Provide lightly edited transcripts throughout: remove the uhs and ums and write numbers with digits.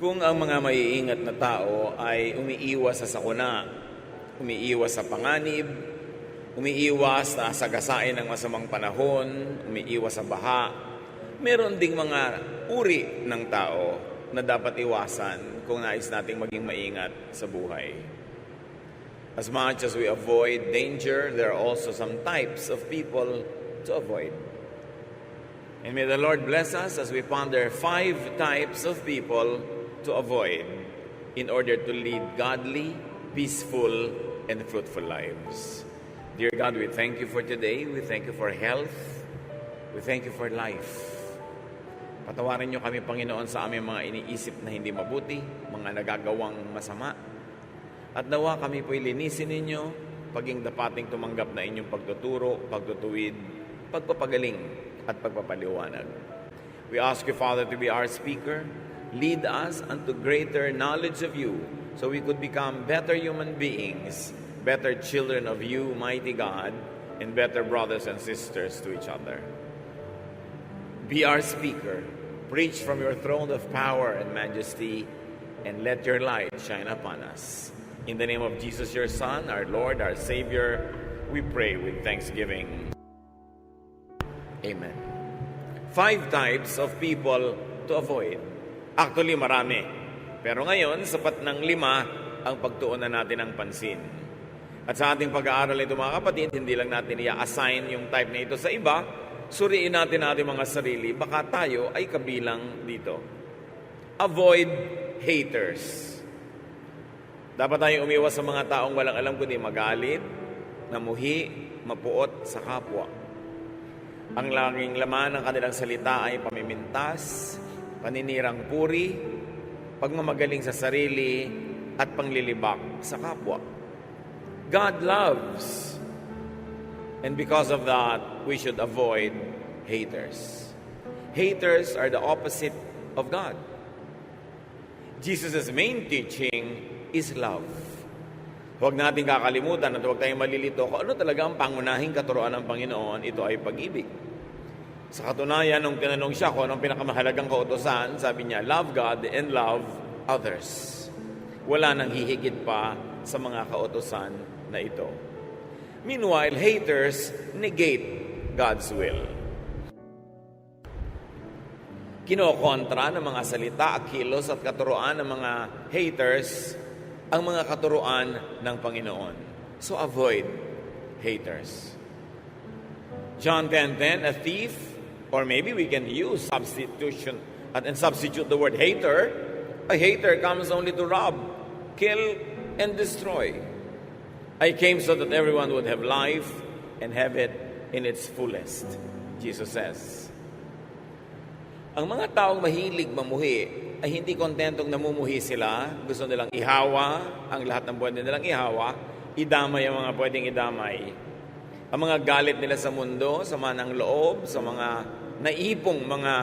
Kung ang mga maiingat na tao ay umiiwas sa sakuna, umiiwas sa panganib, umiiwas na sagasain ng masamang panahon, umiiwas sa baha, meron ding mga uri ng tao na dapat iwasan kung nais nating maging maingat sa buhay. As much as we avoid danger, there are also some types of people to avoid. And may the Lord bless us as we ponder 5 types of people to avoid in order to lead godly, peaceful, and fruitful lives. Dear God, we thank you for today. We thank you for health. We thank you for life. Patawarin niyo kami, Panginoon, sa aming mga iniisip na hindi mabuti, mga nagagawang masama. At nawa kami po'y linisin ninyo, paging dapating tumanggap na inyong pagtuturo, pagtutuwid, pagpapagaling, at pagpapaliwanag. We ask you, Father, to be our speaker. Lead us unto greater knowledge of you, so we could become better human beings, better children of you, mighty God, and better brothers and sisters to each other. Be our speaker. Preach from your throne of power and majesty, and let your light shine upon us. In the name of Jesus, your Son, our Lord, our Savior, we pray with thanksgiving. Amen. 5 types of people to avoid. Actually, marami. Pero ngayon, sapat ng 5 ang pagtuunan natin ng pansin. At sa ating pag-aaral ito, mga kapatid, hindi lang natin i-assign yung type na ito sa iba, suriin natin ating mga sarili, baka tayo ay kabilang dito. Avoid haters. Dapat tayong umiwas sa mga taong walang alam kundi magalit, namuhi, mapuot sa kapwa. Ang laging laman ng kanilang salita ay pamimintas, paninirang puri, pagmamagaling sa sarili, at panglilibak sa kapwa. God loves. And because of that, we should avoid haters. Haters are the opposite of God. Jesus' main teaching is love. Huwag natin kakalimutan at huwag tayong malilito kung ano talaga ang pangunahing katuruan ng Panginoon, ito ay pag-ibig. Sa katunayan, nung tinanong siya kung anong pinakamahalagang kautusan, sabi niya, love God and love others. Wala nang hihigit pa sa mga kautusan na ito. Meanwhile, haters negate God's will. Kinokontra ng mga salita, kilos at katuruan ng mga haters ang mga katuruan ng Panginoon. So avoid haters. John 10:10, a thief, or maybe we can use substitution and substitute the word hater. A hater comes only to rob, kill, and destroy. I came so that everyone would have life and have it in its fullest, Jesus says. Ang mga taong mahilig mamuhi ay hindi kontentong namumuhi sila. Gusto nilang ihawa ang lahat ng pwede nilang ihawa, idamay ang mga pwedeng idamay. Ang mga galit nila sa mundo, sama ng loob, sa mga naipong mga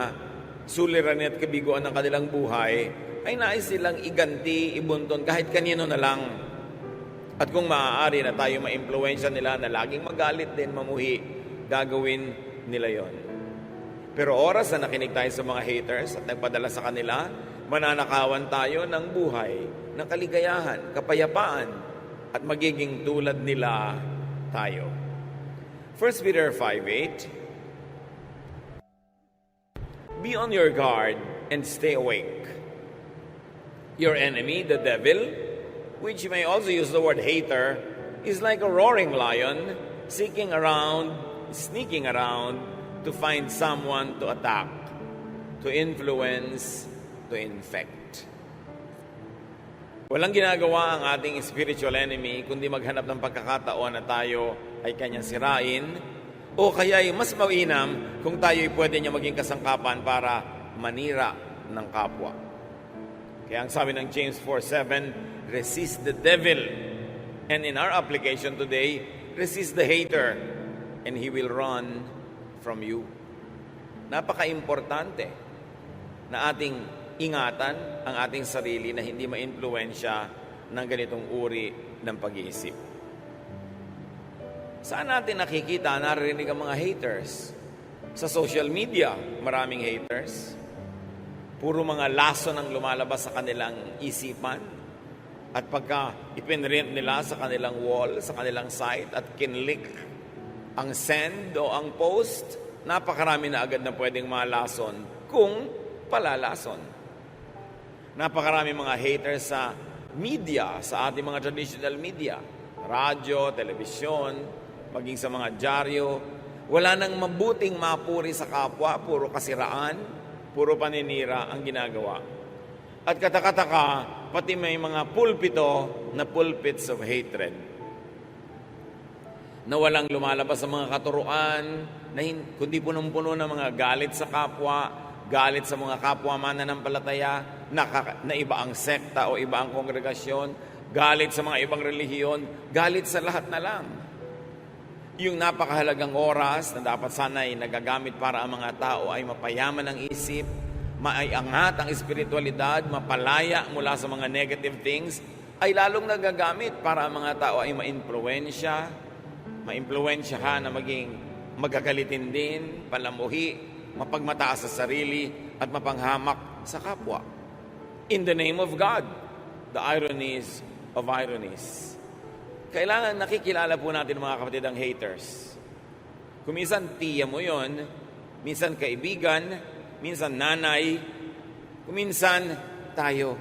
suliranin at kabiguan ng kanilang buhay, ay nais silang iganti, ibunton kahit kanino na lang. At kung maaari na tayo ma-impluwensya nila na laging magalit din, mamuhi, gagawin nila yon. Pero oras na nakinig tayo sa mga haters at nagpadala sa kanila, mananakawan tayo ng buhay, ng kaligayahan, kapayapaan, at magiging tulad nila tayo. 1 Peter 5:8, be on your guard and stay awake. Your enemy, the devil, which you may also use the word hater, is like a roaring lion, sneaking around to find someone to attack, to influence, to infect. Walang ginagawa ang ating spiritual enemy kundi maghanap ng pagkakataon na tayo ay kanyang sirain, o kaya ay mas mainam kung tayo ay pwede niya maging kasangkapan para manira ng kapwa. Kaya ang sabi ng James 4:7, resist the devil. And in our application today, resist the hater, and he will run from you. Napaka-importante na ating ingatan ang ating sarili na hindi ma-influensya ng ganitong uri ng pag-iisip. Saan natin nakikita, naririnig ang mga haters? Sa social media, maraming haters. Puro mga lason ang lumalabas sa kanilang isipan. At pagka ipinrint nila sa kanilang wall, sa kanilang site, at kinlik ang send o ang post, napakarami na agad na pwedeng malason kung palalason. Napakarami mga haters sa media, sa ating mga traditional media, radyo, telebisyon, maging sa mga dyaryo. Wala nang mabuting mapuri sa kapwa, puro kasiraan, puro paninira ang ginagawa. At katakataka, pati may mga pulpito na pulpits of hatred, na walang lumalabas sa mga katuruan, na kundi punong-puno ng mga galit sa kapwa, galit sa mga kapwa mananampalataya, na iba ang sekta o iba ang kongregasyon, galit sa mga ibang relihiyon, galit sa lahat na lang. Yung napakahalagang oras na dapat sana ay nagagamit para ang mga tao ay mapayaman ang isip, maiangat ang espiritualidad, mapalaya mula sa mga negative things, ay lalong nagagamit para ang mga tao ay maimpluwensyahan na maging magagalitin din, palamuhi, mapagmataas sa sarili, at mapanghamak sa kapwa. In the name of God, the ironies of ironies. Kailangan nakikilala po natin mga kapatid ang haters. Kung minsan tiya mo yon, minsan kaibigan, minsan nanay, kung minsan tayo.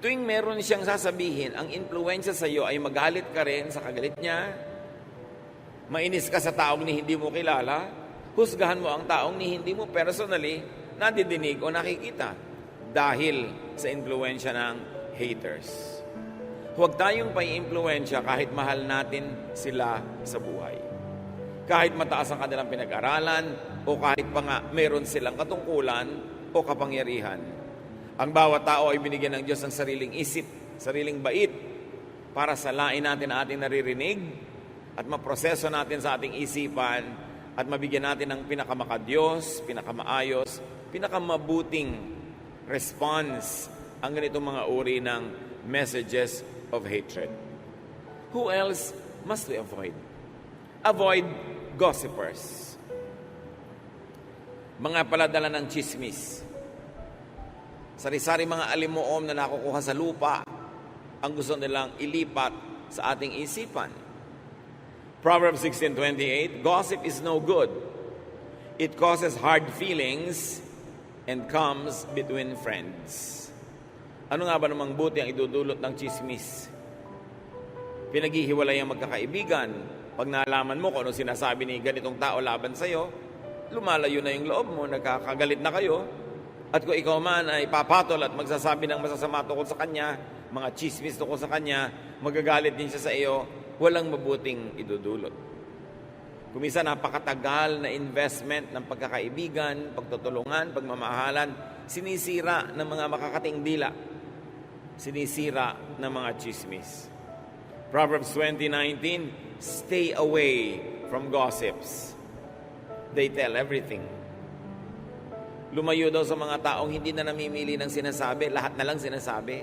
Tuwing meron siyang sasabihin, ang influensya sa iyo ay magalit ka rin sa kagalit niya, mainis ka sa taong ni hindi mo kilala, husgahan mo ang taong ni hindi mo personally nadidinig o nakikita dahil sa influensya ng haters. Huwag tayong pai-impluensya kahit mahal natin sila sa buhay. Kahit mataas ang kanilang pinag-aralan o kahit pa nga meron silang katungkulan o kapangyarihan. Ang bawat tao ay binigyan ng Diyos ng sariling isip, sariling bait para salain natin ang ating naririnig at maproseso natin sa ating isipan at mabigyan natin ng pinakamakadiyos, pinakamaayos, pinakamabuting response ang ganitong mga uri ng messages of hatred. Who else must we avoid? Avoid gossipers. Mga paladala ng chismis. Sari-sari mga alimuom na nakukuha sa lupa ang gusto nilang ilipat sa ating isipan. Proverbs 16:28, gossip is no good. It causes hard feelings and comes between friends. Ano nga ba namang buti ang idudulot ng chismis? Pinaghihiwalay ang magkakaibigan. Pag nalaman mo kung ano sinasabi ni ganitong tao laban sa'yo, lumalayo na yung loob mo, nagkakagalit na kayo. At kung ikaw man ay papatol at magsasabi ng masasama tungkol sa kanya, mga chismis tungkol sa kanya, magagalit din siya sa iyo, walang mabuting idudulot. Kung minsan napakatagal na investment ng pagkakaibigan, pagtutulungan, pagmamahalan, sinisira ng mga makakating dila, sinisira ng mga chismis. Proverbs 20:19, stay away from gossips. They tell everything. Lumayo daw sa mga taong hindi na namimili ng sinasabi, lahat na lang sinasabi.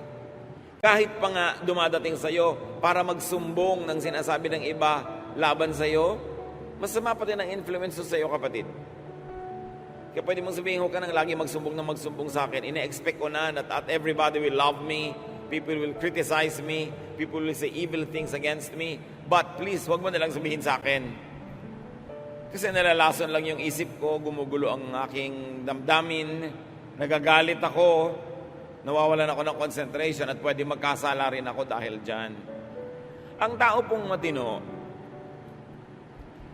Kahit pa nga dumadating sa iyo para magsumbong ng sinasabi ng iba laban sa iyo, masama pa din ang influence sa iyo, kapatid. Kaya pwede mong sabihin, huwag ka nang lagi magsumbong sa akin. Ine-expect ko na that everybody will love me, people will criticize me, people will say evil things against me, but please, huwag mo nalang sabihin sa akin. Kasi nalalason lang yung isip ko, gumugulo ang aking damdamin, nagagalit ako, nawawalan ako ng concentration at pwede magkasala rin ako dahil dyan. Ang tao pong matino,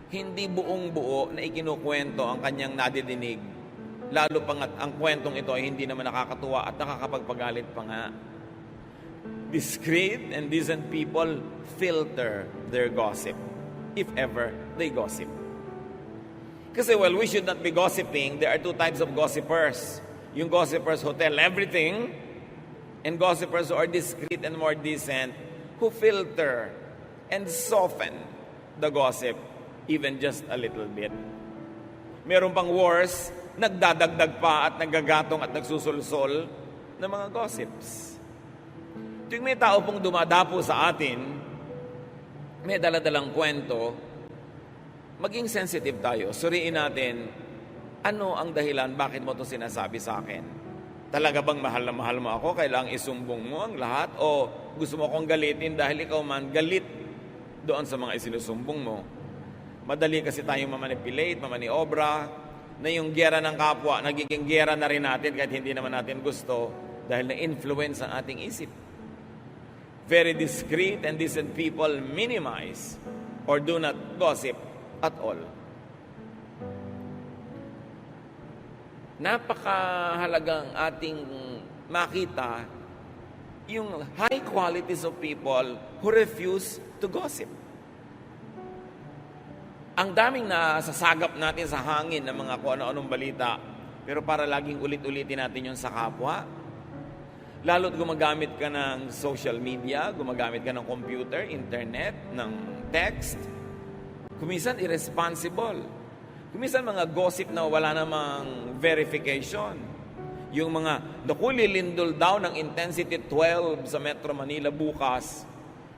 hindi buong buo na ikinukwento ang kanyang nadidinig. Lalo pa nga ang kwentong ito ay hindi naman nakakatuwa at nakakapagpagalit pa nga. Discreet and decent people filter their gossip, if ever they gossip. Kasi we should not be gossiping. There are two types of gossipers. Yung gossipers who tell everything, and gossipers who are discreet and more decent, who filter and soften the gossip even just a little bit. Meron pang worse, nagdadagdag pa at nagagatong at nagsusulsol ng mga gossips. Tuwing may tao pong dumadapo sa atin, may daladalang kwento, maging sensitive tayo. Suriin natin Ano ang dahilan bakit mo ito sinasabi sa akin? Talaga bang mahal na mahal mo ako? Kailangang isumbong mo ang lahat? O gusto mo akong galitin dahil ikaw man galit doon sa mga isinusumbong mo? Madali kasi tayong mamanipulate, mamaniobra, na yung giyera ng kapwa, nagiging giyera na rin natin kahit hindi naman natin gusto dahil na-influence ang ating isip. Very discreet and decent people minimize or do not gossip at all. Napakahalagang ating makita yung high qualities of people who refuse to gossip. Ang daming nasasagap natin sa hangin ng mga kung ano-anong balita, pero para laging ulit-ulitin natin yun sa kapwa. Lalo't gumagamit ka ng social media, gumagamit ka ng computer, internet, ng text. Kuminsan irresponsible. Kuminsan mga gossip na wala namang verification. Yung mga, lilindol daw ng intensity 12 sa Metro Manila bukas,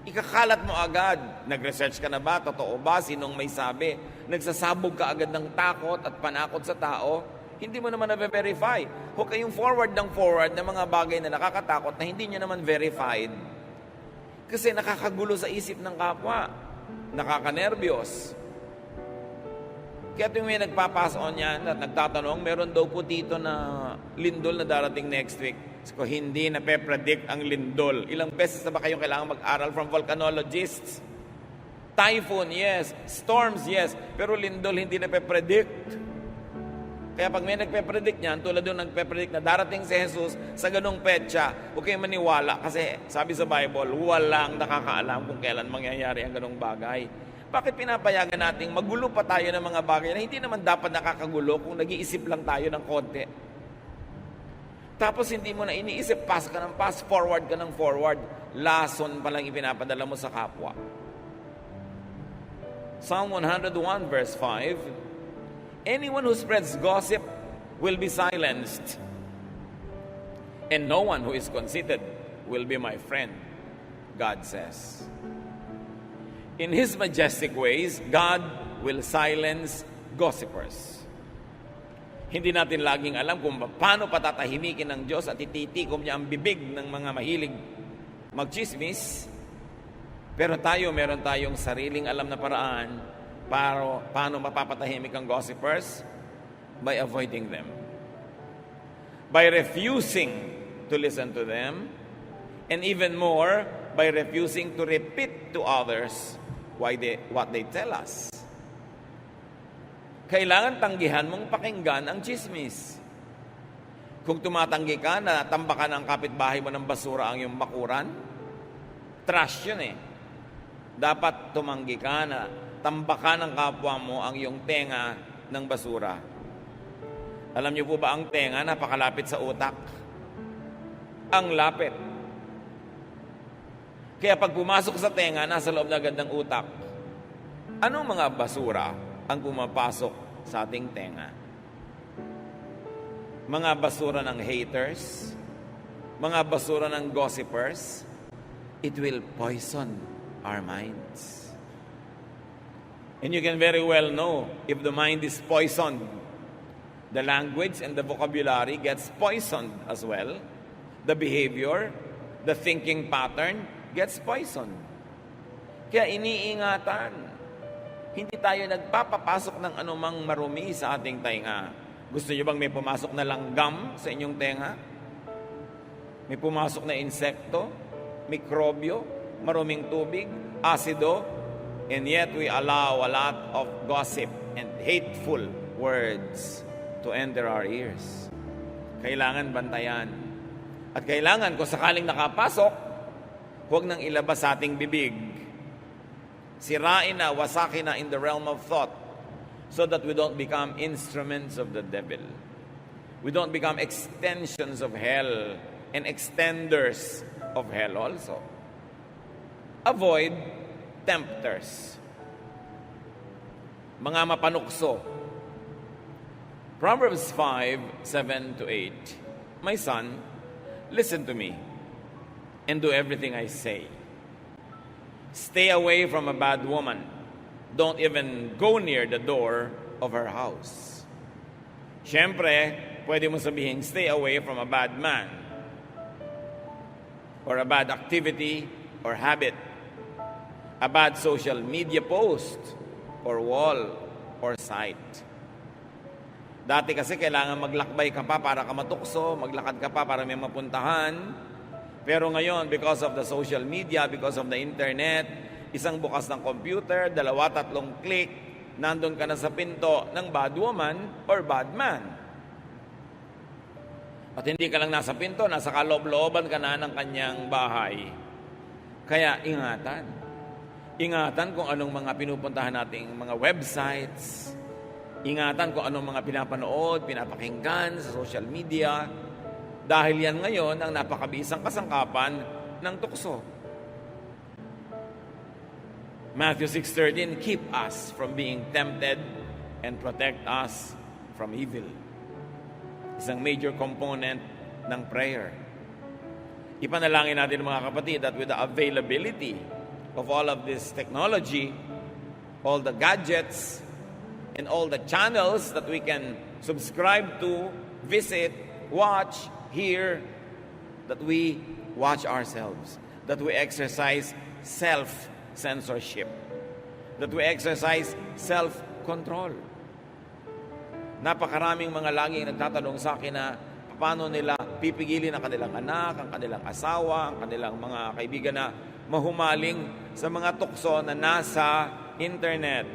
ikakalat mo agad. Nag-research ka na ba? Totoo ba? Sinong may sabi? Nagsasabog ka agad ng takot at panakot sa tao? Hindi mo naman na-verify. Huwag kayong forward ng mga bagay na nakakatakot na hindi nyo naman verified. Kasi nakakagulo sa isip ng kapwa. Nakakanerbiyos. Kaya tuwing may nagpapass on yan at nagtatanong, meron daw po dito na lindol na darating next week. So, hindi nape-predict ang lindol. Ilang beses na ba kayong kailangan mag-aral from volcanologists? Typhoon, yes. Storms, yes. Pero lindol, hindi nape-predict. Kaya pag may nagpe-predict niyan, tulad doon nagpe-predict na darating si Jesus sa ganung petsa, huwag kayong maniwala. Kasi sabi sa Bible, walang nakakaalam kung kailan mangyayari ang ganung bagay. Bakit pinapayagan nating magulo pa tayo ng mga bagay na hindi naman dapat nakakagulo kung nag-iisip lang tayo ng konti? Tapos hindi mo na iniisip, pass ka ng pass, forward ka ng forward. Lason pa lang ipinapadala mo sa kapwa. Psalm 101 verse 5, anyone who spreads gossip will be silenced, and no one who is conceited will be my friend, God says. In His majestic ways, God will silence gossipers. Hindi natin laging alam kung paano patatahimikin ng Diyos at ititikom niya ang bibig ng mga mahilig magchismis. Pero meron tayong sariling alam na paraan para paano mapapatahimik ang gossipers? By avoiding them. By refusing to listen to them. And even more, by refusing to repeat to others what they tell us. Kailangan tanggihan mong pakinggan ang chismis. Kung tumatanggi ka na tambakan ng kapitbahay mo ng basura ang iyong bakuran, trash yun eh. Dapat tumanggi ka na tambakan ng kapwa mo ang iyong tenga ng basura. Alam niyo po ba ang tenga napakalapit sa utak? Ang lapit. Kaya pag pumasok sa tenga, nasa loob na agad ng utak. Anong mga basura ang pumapasok sa ating tenga? Mga basura ng haters, mga basura ng gossipers, it will poison our minds. And you can very well know if the mind is poisoned. The language and the vocabulary gets poisoned as well. The behavior, the thinking pattern gets poisoned. Kaya iniingatan. Hindi tayo nagpapapasok ng anumang marumi sa ating tenga. Gusto niyo bang may pumasok na langgam sa inyong tenga? May pumasok na insekto, mikrobyo, maruming tubig, asido, and yet we allow a lot of gossip and hateful words to enter our ears. Kailangan bantayan. At kailangan kung sakaling nakapasok, huwag nang ilabas sa ating bibig. Sirain na, wasakin na in the realm of thought so that we don't become instruments of the devil. We don't become extensions of hell and extenders of hell also. Avoid tempters. Mga mapanukso. Proverbs 5:7-8. My son, listen to me and do everything I say. Stay away from a bad woman. Don't even go near the door of her house. Siyempre, pwede mo sabihin, stay away from a bad man or a bad activity or habit, a bad social media post or wall or site. Dati kasi kailangan maglakbay ka pa para ka matukso, maglakad ka pa para may mapuntahan. Pero ngayon, because of the social media, because of the internet, isang bukas ng computer, 2-3 click, nandun ka na sa pinto ng bad woman or bad man. At hindi ka lang nasa pinto, nasa kaloob-looban ka na ng kanyang bahay. Kaya ingatan. Ingatan kung anong mga pinupuntahan nating mga websites. Ingatan kung anong mga pinapanood, pinapakinggan sa social media. Dahil yan ngayon ang napakabisang kasangkapan ng tukso. Matthew 6:13, keep us from being tempted and protect us from evil. Isang major component ng prayer. Ipanalangin natin mga kapatid that with the availability of all of this technology, all the gadgets, and all the channels that we can subscribe to, visit, watch, hear, that we watch ourselves, that we exercise self-censorship, that we exercise self-control. Napakaraming mga laging nagtatanong sa akin na paano nila pipigilin ang kanilang anak, ang kanilang asawa, ang kanilang mga kaibigan na mahumaling sa mga tukso na nasa internet,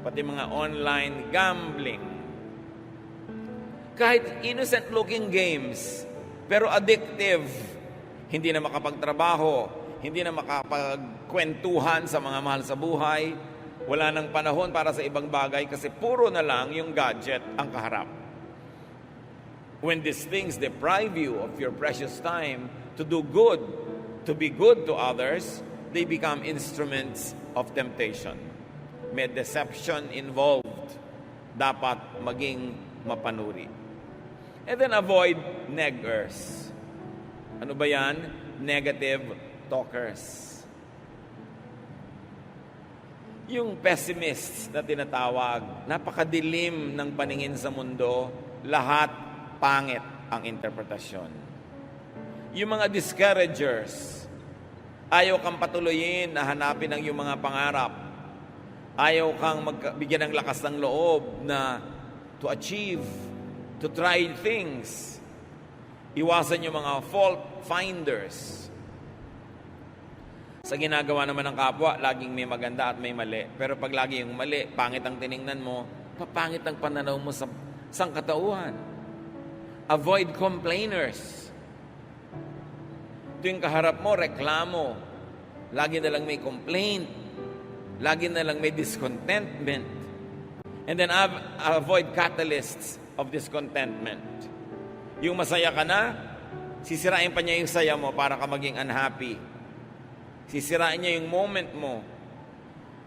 pati mga online gambling. Kahit innocent-looking games, pero addictive, hindi na makapagtrabaho, hindi na makapagkwentuhan sa mga mahal sa buhay, wala nang panahon para sa ibang bagay kasi puro na lang yung gadget ang kaharap. When these things deprive you of your precious time to do good, to be good to others, they become instruments of temptation. May deception involved. Dapat maging mapanuri. And then avoid neggers. Ano ba yan? Negative talkers. Yung pessimists na tinatawag, napakadilim ng paningin sa mundo, lahat pangit ang interpretasyon. Yung mga discouragers, ayaw kang patuloyin na hanapin ang iyong mga pangarap. Ayaw kang bigyan ng lakas ng loob na to achieve, to try things. Iwasan yung mga fault finders. Sa ginagawa naman ng kapwa, laging may maganda at may mali. Pero pag lagi yung mali, pangit ang tiningnan mo, papangit ang pananaw mo sa sangkatauhan. Avoid complainers. Tuwing kaharap mo, reklamo. Lagi na lang may complaint. Lagi na lang may discontentment. And then avoid catalysts of discontentment. Yung masaya ka na, sisirain pa niya yung saya mo para ka maging unhappy. Sisirain niya yung moment mo.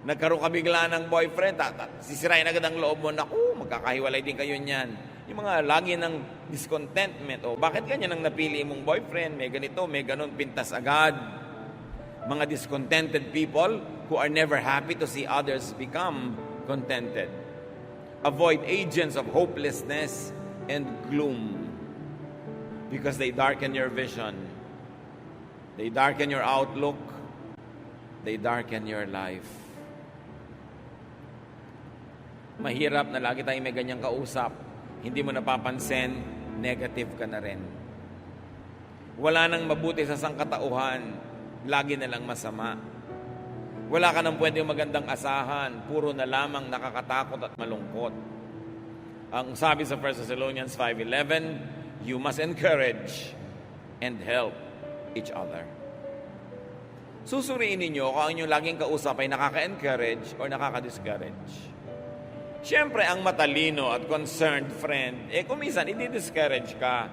Nagkaroon ka bigla ng boyfriend, sisirain agad ang loob mo, naku, magkakahiwalay din kayo niyan. Yung mga lagi ng discontentment, bakit ganyan ang napili mong boyfriend, may ganito, may ganon, pintas agad. Mga discontented people who are never happy to see others become contented. Avoid agents of hopelessness and gloom because they darken your vision. They darken your outlook. They darken your life. Mahirap na lagi tayong may ganyang kausap. Hindi mo napapansin, negative ka na rin. Wala nang mabuti sa sangkatauhan, lagi na lang masama. Wala ka nang pwedeng magandang asahan, puro na lamang nakakatakot at malungkot. Ang sabi sa 1 Thessalonians 5:11, you must encourage and help each other. Susuriin ninyo kung ang inyong laging kausap ay nakaka-encourage or nakaka-discourage. Siyempre, ang matalino at concerned friend, kung minsan, i-discourage ka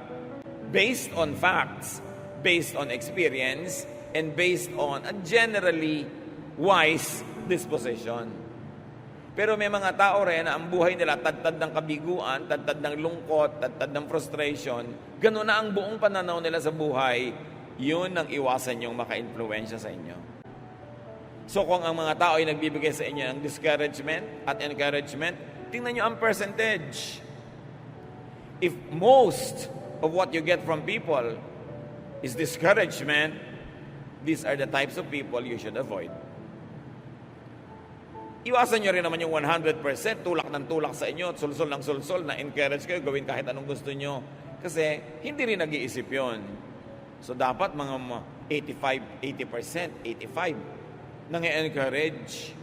based on facts, based on experience, and based on a generally wise disposition. Pero may mga tao rin na ang buhay nila tad-tad ng kabiguan, tad-tad ng lungkot, tad-tad ng frustration. Ganun na ang buong pananaw nila sa buhay. Yun ang iwasan yung maka-influensya sa inyo. So kung ang mga tao ay nagbibigay sa inyo ng discouragement at encouragement, tingnan nyo ang percentage. If most of what you get from people is discouragement, these are the types of people you should avoid. Iwasan nyo rin naman yung 100% tulak ng tulak sa inyo at sulsol ng sulsol na encourage kayo gawin kahit anong gusto nyo. Kasi hindi rin nag-iisip yun. So dapat mga 85, 85 nang i-encourage.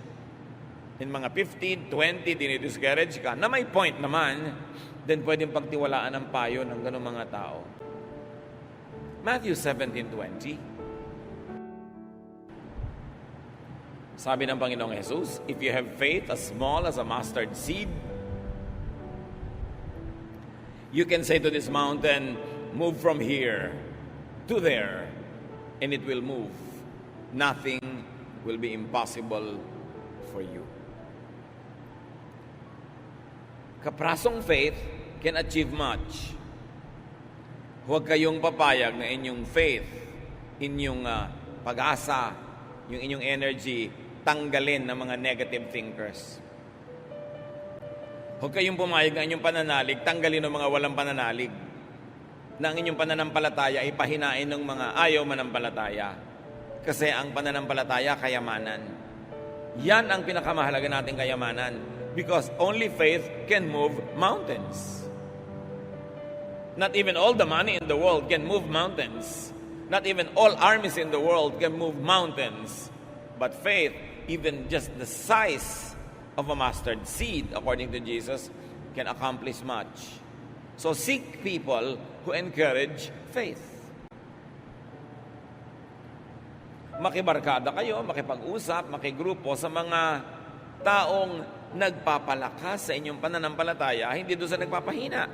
In mga 15, 20, dinidiscourage ka, na may point naman, then pwedeng pagtiwalaan ang payo ng ganung mga tao. Matthew 17:20. Sabi ng Panginoong Jesus, if you have faith as small as a mustard seed, you can say to this mountain, move from here to there, and it will move. Nothing will be impossible for you. Kaprasong faith can achieve much. Huwag kayong papayag na inyong faith, inyong pag-asa, yung inyong energy, tanggalin ng mga negative thinkers. Huwag kayong pumayag na inyong pananalig, tanggalin ng mga walang pananalig. Na ang inyong pananampalataya ay pahinain ng mga ayaw manampalataya. Kasi ang pananampalataya, kayamanan. Yan ang pinakamahalaga nating kayamanan. Because only faith can move mountains. Not even all the money in the world can move mountains. Not even all armies in the world can move mountains. But faith, even just the size of a mustard seed, according to Jesus, can accomplish much. So seek people who encourage faith. Makibarkada kayo, makipag-usap, makigrupo sa mga taong nagpapalakas sa inyong pananampalataya, hindi doon sa nagpapahina.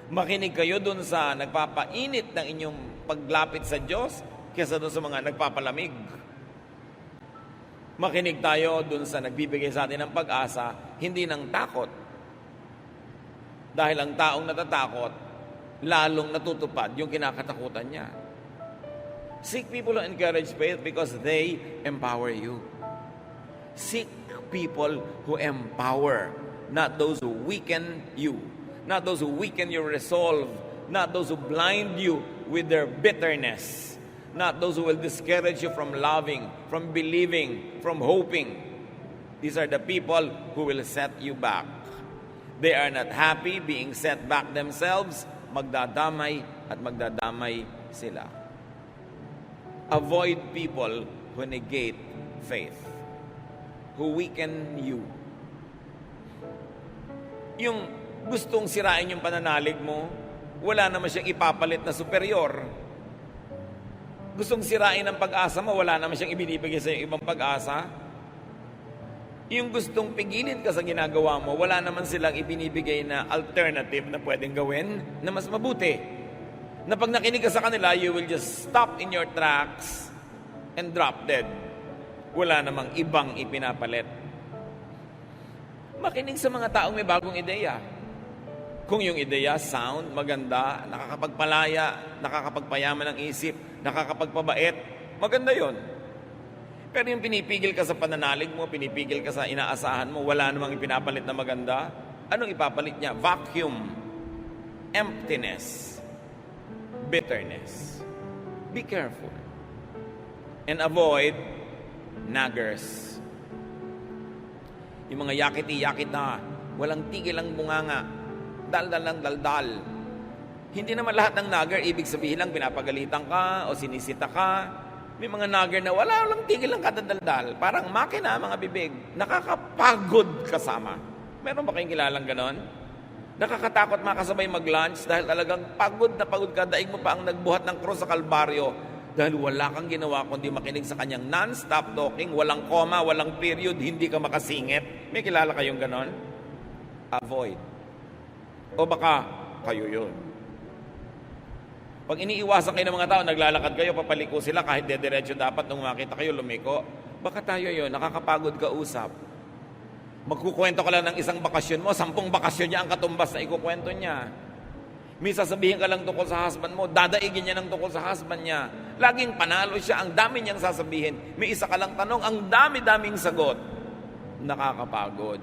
Makinig kayo doon sa nagpapainit ng inyong paglapit sa Diyos kaysa doon sa mga nagpapalamig. Makinig tayo doon sa nagbibigay sa atin ng pag-asa, hindi ng takot. Dahil ang taong natatakot, lalong natutupad yung kinakatakutan niya. Seek people who encourage faith because they empower you. Seek people who empower, not those who weaken you, not those who weaken your resolve, not those who blind you with their bitterness, not those who will discourage you from loving, from believing, from hoping. These are the people who will set you back. They are not happy being set back themselves, magdadamay at magdadamay sila. Avoid people who negate faith, who weaken you. Yung gustong sirain yung pananalig mo, wala naman siyang ipapalit na superior. Gustong sirain ang pag-asa mo, wala naman siyang ibinibigay sa ibang pag-asa. Yung gustong pigilin ka sa ginagawa mo, wala naman silang ibinibigay na alternative na pwedeng gawin na mas mabuti. Na pag nakinig ka sa kanila, you will just stop in your tracks and drop dead. Wala namang ibang ipinapalit. Makinig sa mga taong may bagong ideya. Kung yung ideya sound, maganda, nakakapagpalaya, nakakapagpayaman ng isip, nakakapagpabait, maganda yon. Pero yung pinipigil ka sa pananalig mo, pinipigil ka sa inaasahan mo, wala namang ipinapalit na maganda, anong ipapalit niya? Vacuum, emptiness, bitterness. Be careful. And avoid naggers. Yung mga yakiti-yakit na walang tigil ang bunganga, daldal ng daldal. Hindi naman lahat ng nagger ibig sabihin lang pinapagalitan ka o sinisita ka. May mga nagger na wala lang tigil ang kadadaldal. Parang makina mga bibig. Nakakapagod kasama. Meron ba kayong kilalang ganon? Nakakatakot makasabay mag-lunch dahil talagang pagod na pagod ka. Daig mo pa ang nagbuhat ng krus sa Kalbaryo. Dahil wala kang ginawa kundi makinig sa kanyang non-stop talking, walang koma, walang period, hindi ka makasingit. May kilala kayong ganon? Avoid. O baka kayo yun. Pag iniiwasan kayo ng mga tao, naglalakad kayo, papaliko sila kahit dediretso dapat nung makita kayo, lumiko. Baka tayo yun, nakakapagod ka usap. Magkukwento ka lang ng isang bakasyon mo, 10 bakasyon niya ang katumbas na ikukwento niya. May sasabihin ka lang tungkol sa husband mo, dadaigin niya ng tungkol sa husband niya. Laging panalo siya, ang dami niyang sasabihin. May isa ka lang tanong, ang dami-daming sagot. Nakakapagod.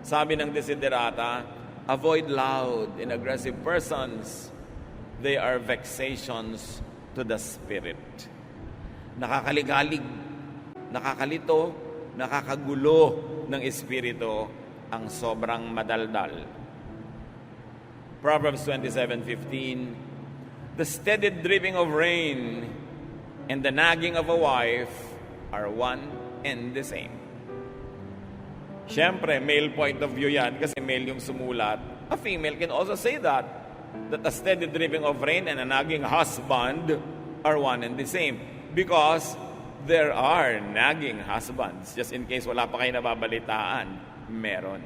Sabi ng desiderata, Avoid loud and aggressive persons. They are vexations to the spirit. Nakakaligalig, nakakalito, nakakagulo ng espiritu ang sobrang madaldal. Proverbs 27:15, the steady dripping of rain and the nagging of a wife are one and the same. Siyempre, male point of view yan kasi male yung sumulat. A female can also say that a steady dripping of rain and a nagging husband are one and the same. Because there are nagging husbands. Just in case wala pa kayo nababalitaan, meron.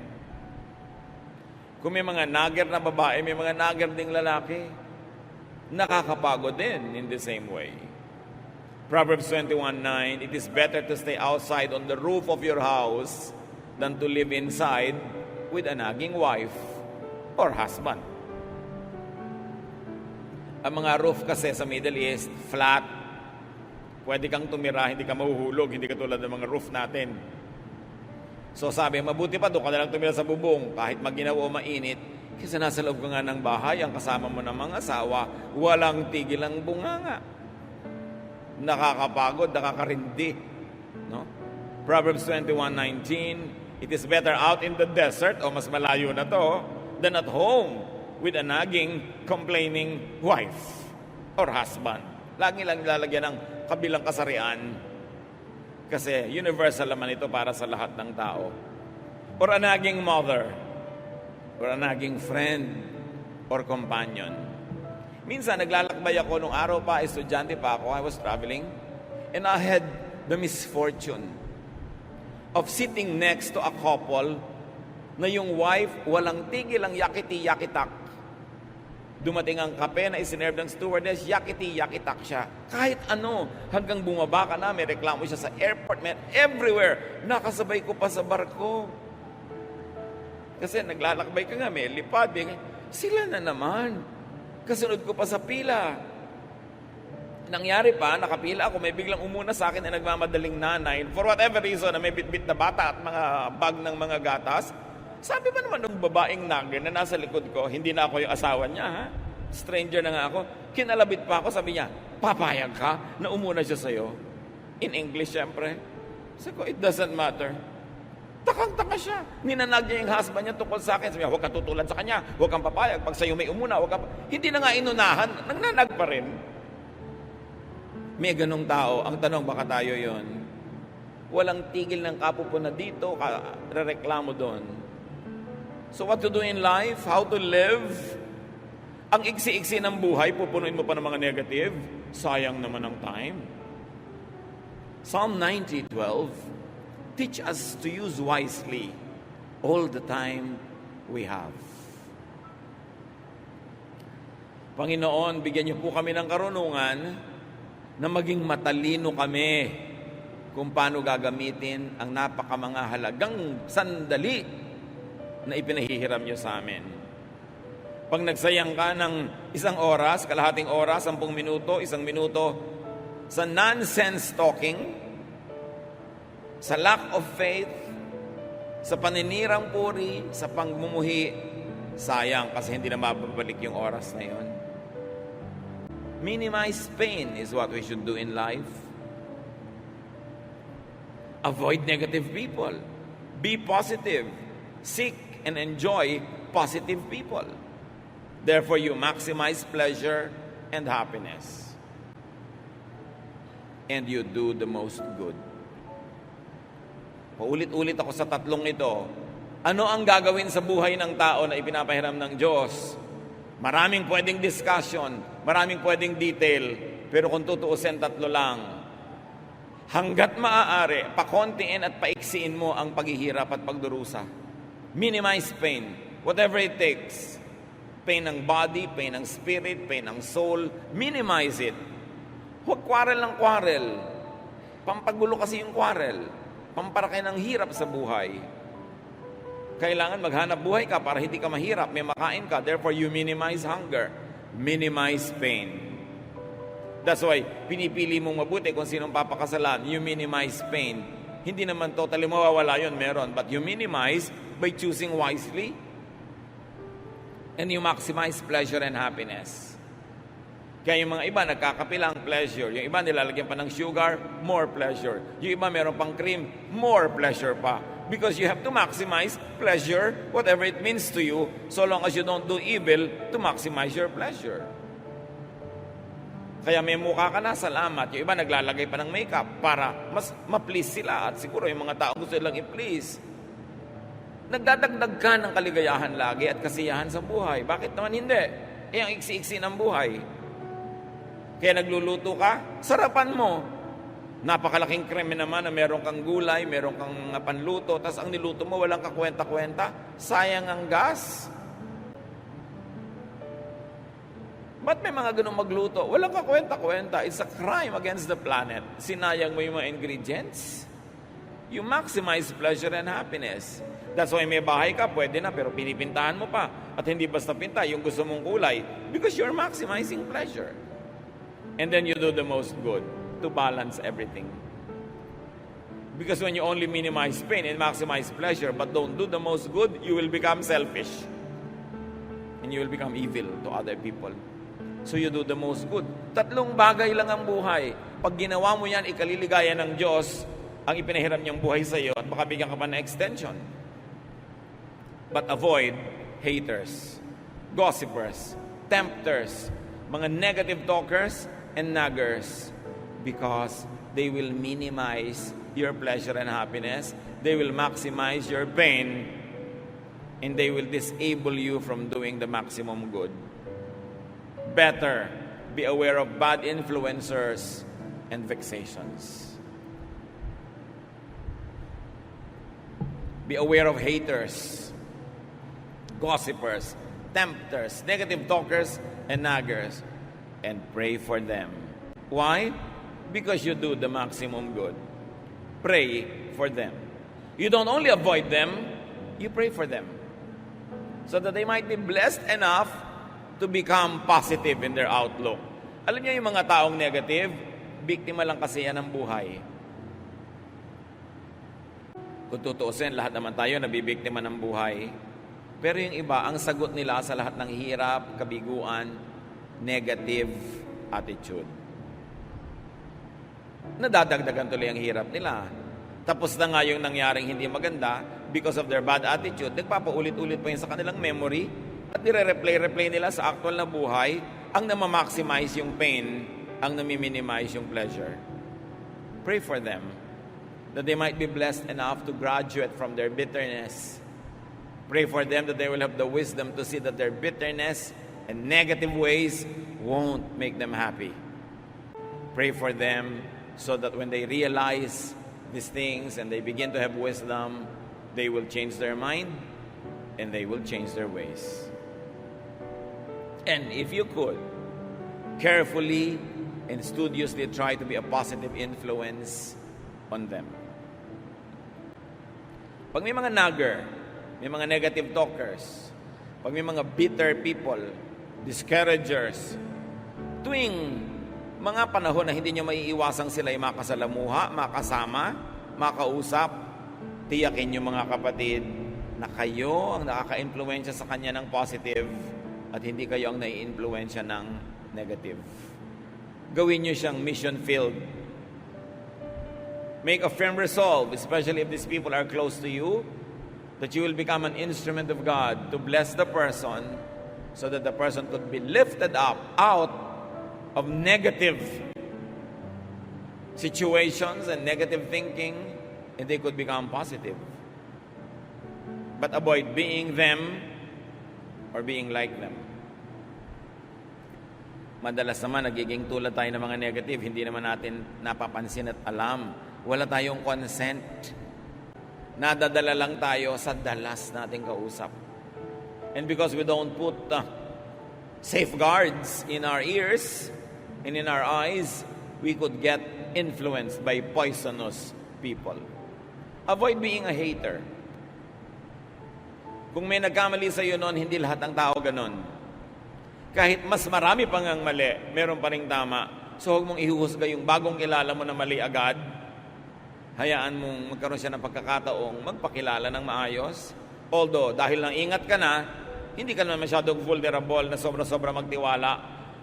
Kung may mga nagger na babae, may mga nagger ding lalaki, nakakapagod din in the same way. Proverbs 21:9, it is better to stay outside on the roof of your house than to live inside with a nagging wife or husband. Ang mga roof kasi sa Middle East, flat. Pwede kang tumira, hindi ka mahuhulog, hindi katulad ng mga roof natin. So sabi, mabuti pa doon ka na lang tumira sa bubong, kahit maginaw o mainit, kasi nasa loob ka nga ng bahay, ang kasama mo ng mga asawa, walang tigil ang bunganga. Nakakapagod, nakakarindi. No? Proverbs 21:19, it is better out in the desert, o mas malayo na to, than at home with a nagging, complaining wife or husband. Lagi lang nilalagyan ng kabilang kasarian kasi universal naman ito para sa lahat ng tao. Or a nagging mother, or a nagging friend, or companion. Minsan, naglalakbay ako nung araw pa, estudyante pa ako, I was traveling, and I had the misfortune of sitting next to a couple na yung wife walang tigil ang yakiti-yakitak. Dumating ang kape na isinerve ng stewardess, yakiti-yakitak siya. Kahit ano, hanggang bumaba ka na, may reklamo siya sa airport, may everywhere. Nakasabay ko pa sa barko. Kasi naglalakbay ka nga, may lipad. Sila na naman. Kasunod ko pa sa pila. Nangyari pa, nakapila ako, may biglang umuna sa akin na nagmamadaling nanay. For whatever reason, na may bitbit na bata at mga bag ng mga gatas, sabi ba naman ng babaeng nagger na nasa likod ko, hindi na ako yung asawa niya, ha? Stranger na nga ako. Kinalabit pa ako, sabi niya, papayag ka na umuna siya sa'yo? In English, syempre. Sabi ko, it doesn't matter. Takang-taka siya. Ninanag niya yung husband niya tungkol sa akin. Sabi niya, huwag ka tutulad sa kanya, huwag kang papayag. Pag sa'yo may umuna, huwag ka... Hindi na nga inunahan, nagnanag pa rin. May ganong tao. Ang tanong, baka tayo yon. Walang tigil ng kapupo na dito, rereklamo doon. So what to do in life? How to live? Ang iksi-iksi ng buhay, pupunuin mo pa ng mga negative. Sayang naman ang time. Psalm 90:12, teach us to use wisely all the time we have. Panginoon, bigyan niyo po kami ng karunungan na maging matalino kami kung paano gagamitin ang napakamangahalagang sandali na ipinahihiram niyo sa amin. Pag nagsayang ka ng 1 oras, kalahating oras, 10 minuto, 1 minuto, sa nonsense talking, sa lack of faith, sa paninirang puri, sa pangmumuhi, sayang kasi hindi na mababalik yung oras na yon. Minimize pain is what we should do in life. Avoid negative people. Be positive. Seek and enjoy positive people. Therefore, you maximize pleasure and happiness. And you do the most good. Paulit-ulit ako sa tatlong ito. Ano ang gagawin sa buhay ng tao na ipinapahiram ng Diyos? Maraming pwedeng discussion, maraming pwedeng detail, pero kung tutuusin, tatlo lang. Hanggat maaari, pakontiin at paiksiin mo ang paghihirap at pagdurusa. Minimize pain, whatever it takes. Pain ng body, pain ng spirit, pain ng soul, minimize it. Huwag quarrel ng quarrel. Pampagulo kasi yung quarrel. Pamparaki ng hirap sa buhay. Kailangan maghanap buhay ka para hindi ka mahirap, may makain ka. Therefore, you minimize hunger. Minimize pain. That's why, pinipili mong mabuti kung sinong papakasalan. You minimize pain. Hindi naman totally mawawala yun, meron. But you minimize by choosing wisely. And you maximize pleasure and happiness. Kaya yung mga iba, nagkakapilang pleasure. Yung iba, nilalagyan pa ng sugar, more pleasure. Yung iba, meron pang cream, more pleasure pa. Because you have to maximize pleasure, whatever it means to you, so long as you don't do evil to maximize your pleasure. Kaya may mukha ka na, salamat. Yung iba, naglalagay pa ng makeup para mas ma-please sila. At siguro yung mga tao gusto nilang i-please. Nagdadagdag ka ng kaligayahan lagi at kasiyahan sa buhay. Bakit naman hindi? Ang iksi-iksi ng buhay. Kaya nagluluto ka, sarapan mo. Napakalaking kreme naman na meron kang gulay, meron kang panluto, tapos ang niluto mo walang kakwenta-kwenta, sayang ang gas. Ba't may mga ganun magluto? Walang kakwenta-kwenta. It's a crime against the planet. Sinayang mo yung mga ingredients. You maximize pleasure and happiness. That's why may bahay ka, pwede na, pero pinipintahan mo pa. At hindi basta pinta, yung gusto mong kulay. Because you're maximizing pleasure. And then you do the most good to balance everything. Because when you only minimize pain and maximize pleasure, but don't do the most good, you will become selfish. And you will become evil to other people. So you do the most good. Tatlong bagay lang ang buhay. Pag ginawa mo yan, ikaliligaya ng Diyos ang ipinahiram niyang buhay sa iyo at baka bigyan ka pa ng extension. But avoid haters, gossipers, tempters, mga negative talkers, and naggers, because they will minimize your pleasure and happiness, they will maximize your pain, and they will disable you from doing the maximum good. Better be aware of bad influencers and vexations. Be aware of haters, gossipers, tempters, negative talkers, and naggers, and pray for them. Why? Because you do the maximum good. Pray for them. You don't only avoid them, you pray for them. So that they might be blessed enough to become positive in their outlook. Alam niyo yung mga taong negative, biktima lang kasi yan ng buhay. Kung tutuusin, lahat naman tayo nabibiktima ng buhay. Pero yung iba, ang sagot nila sa lahat ng hirap, kabiguan, negative attitude. Nadadagdagan tuloy ang hirap nila. Tapos na nga yung nangyaring hindi maganda because of their bad attitude. Nagpapaulit-ulit pa yun sa kanilang memory at nire-replay nila sa actual na buhay ang namamaximize yung pain, ang nami-minimize yung pleasure. Pray for them that they might be blessed enough to graduate from their bitterness. Pray for them that they will have the wisdom to see that their bitterness and negative ways won't make them happy. Pray for them so that when they realize these things and they begin to have wisdom, they will change their mind and they will change their ways. And if you could, carefully and studiously try to be a positive influence on them. Pag may mga nagger, may mga negative talkers, pag may mga bitter people, discouragers, tuwing mga panahon na hindi nyo maiiwasang sila ay makasalamuha, makasama, makausap, tiyakin nyo mga kapatid na kayo ang nakaka-influensya sa kanya ng positive at hindi kayo ang nai-influensya ng negative. Gawin nyo siyang mission-filled. Make a firm resolve, especially if these people are close to you, that you will become an instrument of God to bless the person so that the person could be lifted up out of negative situations and negative thinking, and they could become positive. But avoid being them or being like them. Madalas naman, nagiging tulad tayo ng mga negative, hindi naman natin napapansin at alam. Wala tayong consent. Nadadala lang tayo sa dalas nating kausap. And because we don't put safeguards in our ears and in our eyes, we could get influenced by poisonous people. Avoid being a hater. Kung may nagkamali sa iyo noon, hindi lahat ng tao ganon. Kahit mas marami pang ang mali, meron pa ring tama. So huwag mong ihuhusga yung bagong kilala mo na mali agad. Hayaan mong magkaroon siya ng pagkakataong magpakilala ng maayos. Although, dahil lang ingat ka na, hindi ka naman masyadong vulnerable na sobra-sobra magtiwala,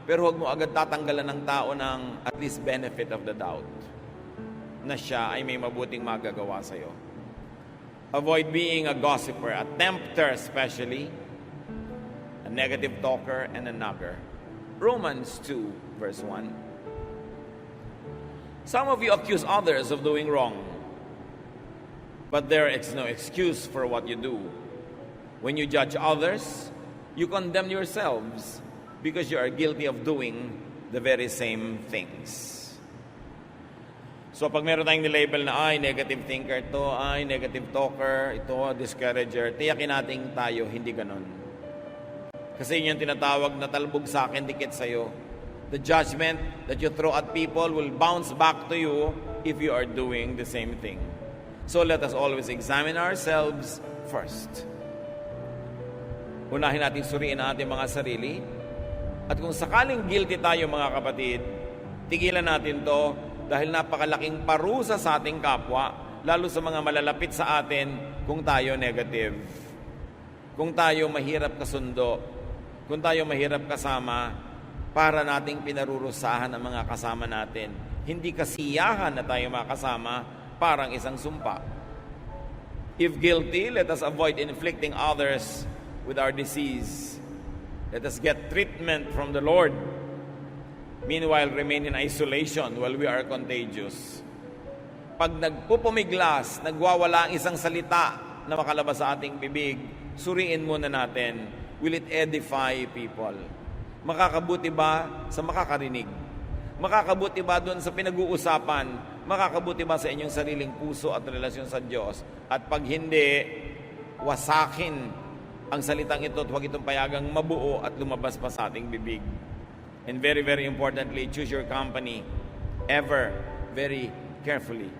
pero huwag mo agad tatanggalan ng tao ng at least benefit of the doubt na siya ay may mabuting magagawa sa'yo. Avoid being a gossiper, a tempter especially, a negative talker, and a nagger. Romans 2, verse 1. Some of you accuse others of doing wrong, but there is no excuse for what you do. When you judge others, you condemn yourselves because you are guilty of doing the very same things. So pag meron tayong nilabel na ay negative thinker to, ay negative talker, ito discourager, tiyakin natin tayo, hindi ganon. Kasi yun yung tinatawag na talbog sa akin, dikit sa'yo. The judgment that you throw at people will bounce back to you if you are doing the same thing. So let us always examine ourselves first. Unahin natin suriin ang ating mga sarili. At kung sakaling guilty tayo mga kapatid, tigilan natin to dahil napakalaking parusa sa ating kapwa, lalo sa mga malalapit sa atin kung tayo negative. Kung tayo mahirap kasundo, kung tayo mahirap kasama, para nating pinarurusahan ang mga kasama natin. Hindi kasiyahan na tayo makasama, parang isang sumpa. If guilty, let us avoid inflicting others with our disease. Let us get treatment from the Lord. Meanwhile, remain in isolation while we are contagious. Pag nagpupumiglas, nagwawala ang isang salita na makalabas sa ating bibig, suriin muna natin, will it edify people? Makakabuti ba sa makakarinig? Makakabuti ba doon sa pinag-uusapan? Makakabuti ba sa inyong sariling puso at relasyon sa Diyos? At pag hindi, wasakin ang salitang ito at huwag itong payagang mabuo at lumabas pa sa ating bibig. And very, very importantly, choose your company ever very carefully.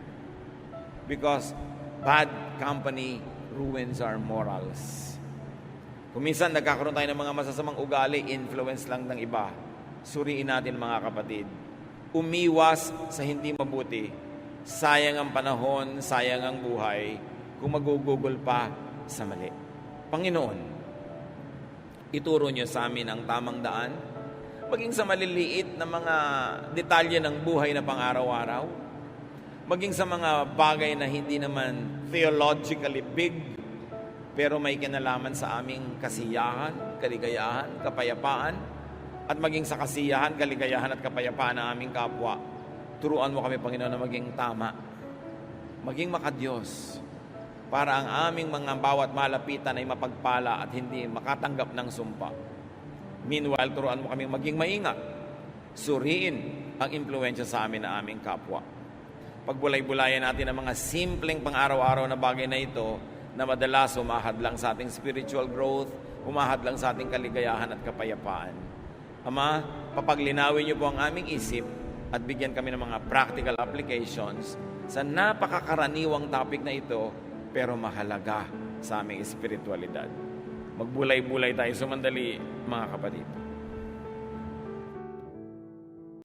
Because bad company ruins our morals. Kung minsan nagkakaroon tayo ng mga masasamang ugali, influence lang ng iba. Suriin natin mga kapatid. Umiwas sa hindi mabuti. Sayang ang panahon, sayang ang buhay kung magugugol pa sa mali. Panginoon, ituro niyo sa amin ang tamang daan, maging sa maliliit na mga detalye ng buhay na pang-araw-araw, maging sa mga bagay na hindi naman theologically big, pero may kinalaman sa aming kasiyahan, kaligayahan, kapayapaan, at maging sa kasiyahan, kaligayahan at kapayapaan ng aming kapwa. Turuan mo kami, Panginoon, na maging tama, maging makadiyos, para ang aming mga bawat malapitan ay mapagpala at hindi makatanggap ng sumpa. Meanwhile, turuan mo kami maging maingat. Suriin ang impluensya sa amin na aming kapwa. Pagbulay-bulayan natin ang mga simpleng pang-araw-araw na bagay na ito na madalas umahad lang sa ating spiritual growth, umahad lang sa ating kaligayahan at kapayapaan. Ama, papaglinawin niyo po ang aming isip at bigyan kami ng mga practical applications sa napakakaraniwang topic na ito, pero mahalaga sa aming espiritualidad. Magbulay-bulay tayo sumandali, mga kapatid.